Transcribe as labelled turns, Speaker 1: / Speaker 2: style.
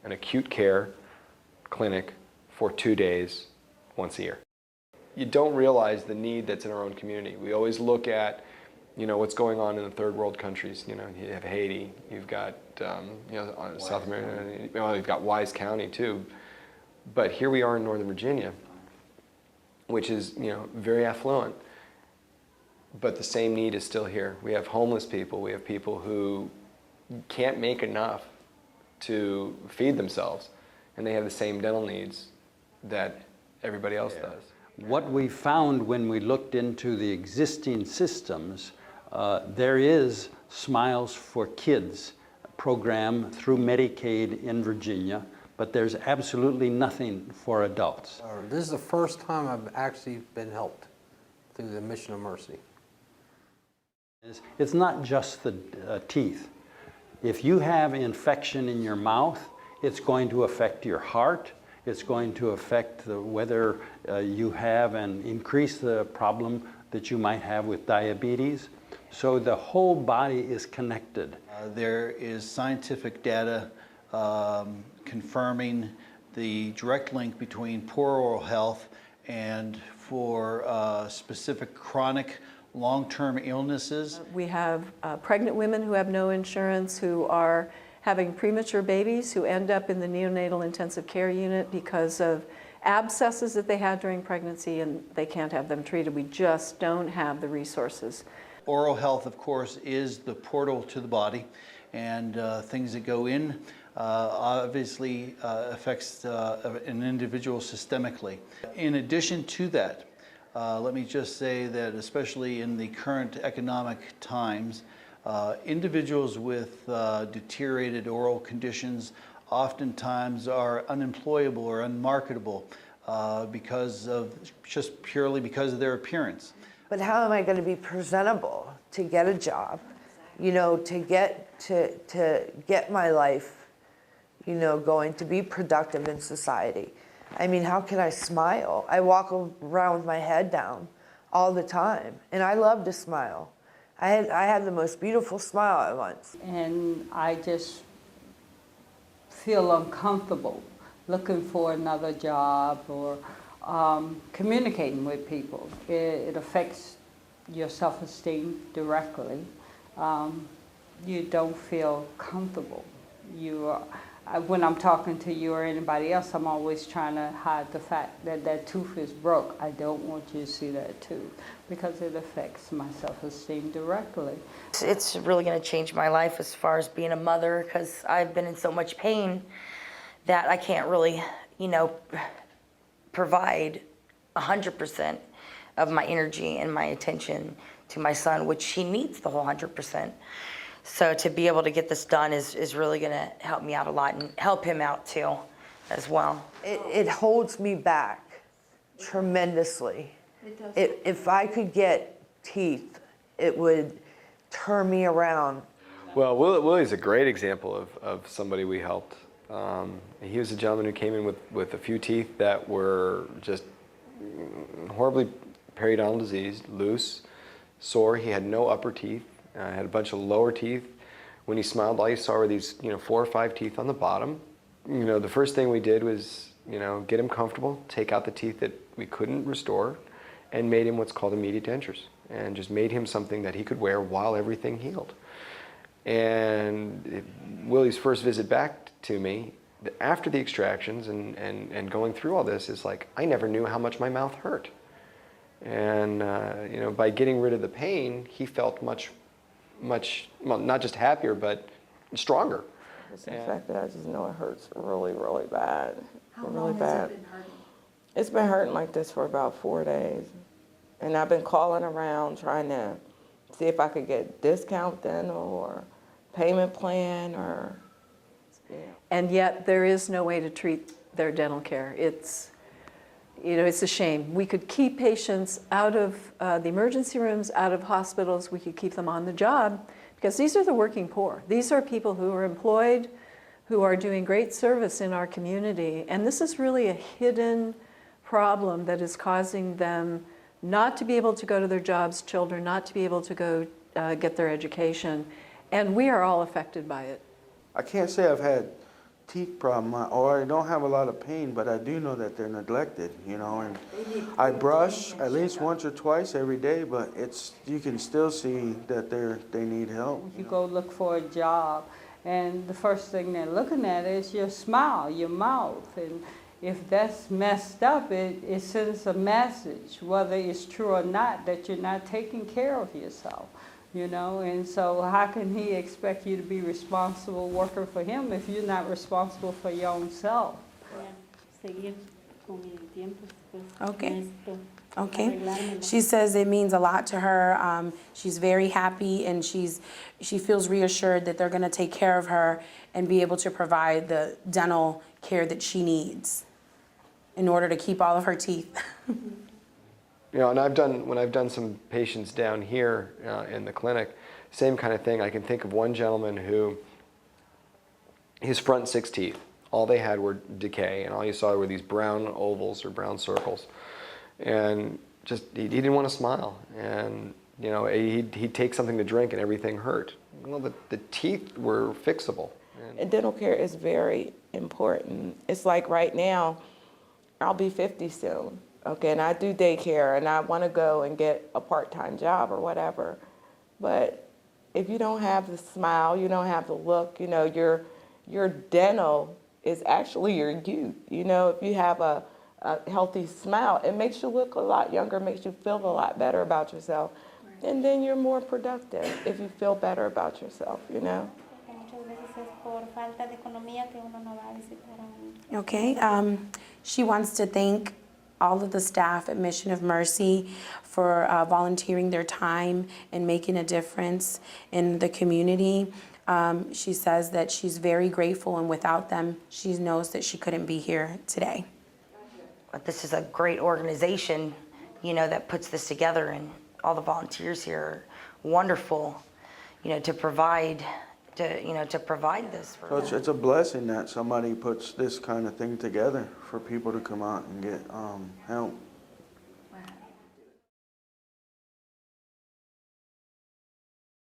Speaker 1: an acute care clinic for 2 days once a year. You don't realize the need that's in our own community. We always look at, what's going on in the third world countries. You have Haiti, you've got, South America, you've got Wise County too. But here we are in Northern Virginia, which is, very affluent. But the same need is still here. We have homeless people. We have people who can't make enough to feed themselves, and they have the same dental needs that everybody else does.
Speaker 2: What we found when we looked into the existing systems, there is Smiles for Kids program through Medicaid in Virginia, but there's absolutely nothing for adults.
Speaker 3: This is the first time I've actually been helped through the Mission of Mercy.
Speaker 2: It's not just the teeth. If you have infection in your mouth, it's going to affect your heart. It's going to affect whether you have and increase the problem that you might have with diabetes. So the whole body is connected.
Speaker 4: There is scientific data confirming the direct link between poor oral health and for specific chronic long-term illnesses.
Speaker 5: We have pregnant women who have no insurance, who are having premature babies, who end up in the neonatal intensive care unit because of abscesses that they had during pregnancy, and they can't have them treated. We just don't have the resources.
Speaker 4: Oral health, of course, is the portal to the body, and things that go in obviously affects an individual systemically. In addition to that, let me just say that especially in the current economic times, individuals with deteriorated oral conditions oftentimes are unemployable or unmarketable purely because of their appearance.
Speaker 6: But how am I going to be presentable to get a job, to get my life, going to be productive in society? I mean, how can I smile? I walk around with my head down all the time, and I love to smile. I had the most beautiful smile at once.
Speaker 7: And I just feel uncomfortable looking for another job or communicating with people. It affects your self-esteem directly. You don't feel comfortable. When I'm talking to you or anybody else, I'm always trying to hide the fact that that tooth is broke. I don't want you to see that tooth because it affects my self-esteem directly.
Speaker 8: It's really going to change my life as far as being a mother, because I've been in so much pain that I can't really, provide 100% of my energy and my attention to my son, which he needs the whole 100%. So to be able to get this done is really going to help me out a lot and help him out too as well.
Speaker 6: It holds me back tremendously. If I could get teeth, it would turn me around.
Speaker 1: Well, Willie's a great example of somebody we helped. He was a gentleman who came in with a few teeth that were just horribly periodontal diseased, loose, sore. He had no upper teeth. Had a bunch of lower teeth. When he smiled, all you saw were these, 4 or 5 teeth on the bottom. The first thing we did was, get him comfortable, take out the teeth that we couldn't restore, and made him what's called immediate dentures, and just made him something that he could wear while everything healed. And Willie's first visit back to me, after the extractions and going through all this, is like, I never knew how much my mouth hurt. And by getting rid of the pain, he felt much, well, not just happier, but stronger.
Speaker 9: It's the fact that I just know it hurts really, really bad.
Speaker 5: How long has it been hurting?
Speaker 9: It's been hurting like this for about 4 days. And I've been calling around trying to see if I could get discount dental or payment plan or, yeah.
Speaker 5: And yet there is no way to treat their dental care. It's a shame. We could keep patients out of the emergency rooms, out of hospitals. We could keep them on the job, because these are the working poor. These are people who are employed, who are doing great service in our community. And this is really a hidden problem that is causing them not to be able to go to their jobs, children not to be able to go get their education. And we are all affected by it.
Speaker 10: I can't say I've had teeth problem, or I don't have a lot of pain, but I do know that they're neglected, you know, and I brush at least once or twice every day, but you can still see that they need help.
Speaker 7: You go look for a job, and the first thing they're looking at is your smile, your mouth. And if that's messed up, it sends a message, whether it's true or not, that you're not taking care of yourself. You know, and so how can he expect you to be responsible worker for him if you're not responsible for your own self?
Speaker 11: Okay. Okay. She says it means a lot to her. She's very happy, and she feels reassured that they're going to take care of her and be able to provide the dental care that she needs in order to keep all of her teeth.
Speaker 1: You know, and when I've done some patients down here in the clinic, same kind of thing. I can think of one gentleman who, his front 6 teeth, all they had were decay, and all you saw were these brown ovals or brown circles. And just, he didn't want to smile. And, you know, he'd take something to drink and everything hurt. Well, the teeth were fixable.
Speaker 9: And dental care is very important. It's like right now, I'll be 50 soon. Okay, and I do daycare, and I want to go and get a part-time job or whatever. But if you don't have the smile, you don't have the look, you know, your dental is actually your youth. You know, if you have a healthy smile, it makes you look a lot younger, makes you feel a lot better about yourself. Right. And then you're more productive if you feel better about yourself, you know.
Speaker 11: Okay. She wants to thank all of the staff at Mission of Mercy for volunteering their time and making a difference in the community. She says that she's very grateful, and without them, she knows that she couldn't be here today.
Speaker 8: But this is a great organization, you know, that puts this together, and all the volunteers here are wonderful, you know, to provide this for
Speaker 10: So it's a blessing that somebody puts this kind of thing together for people to come out and get help.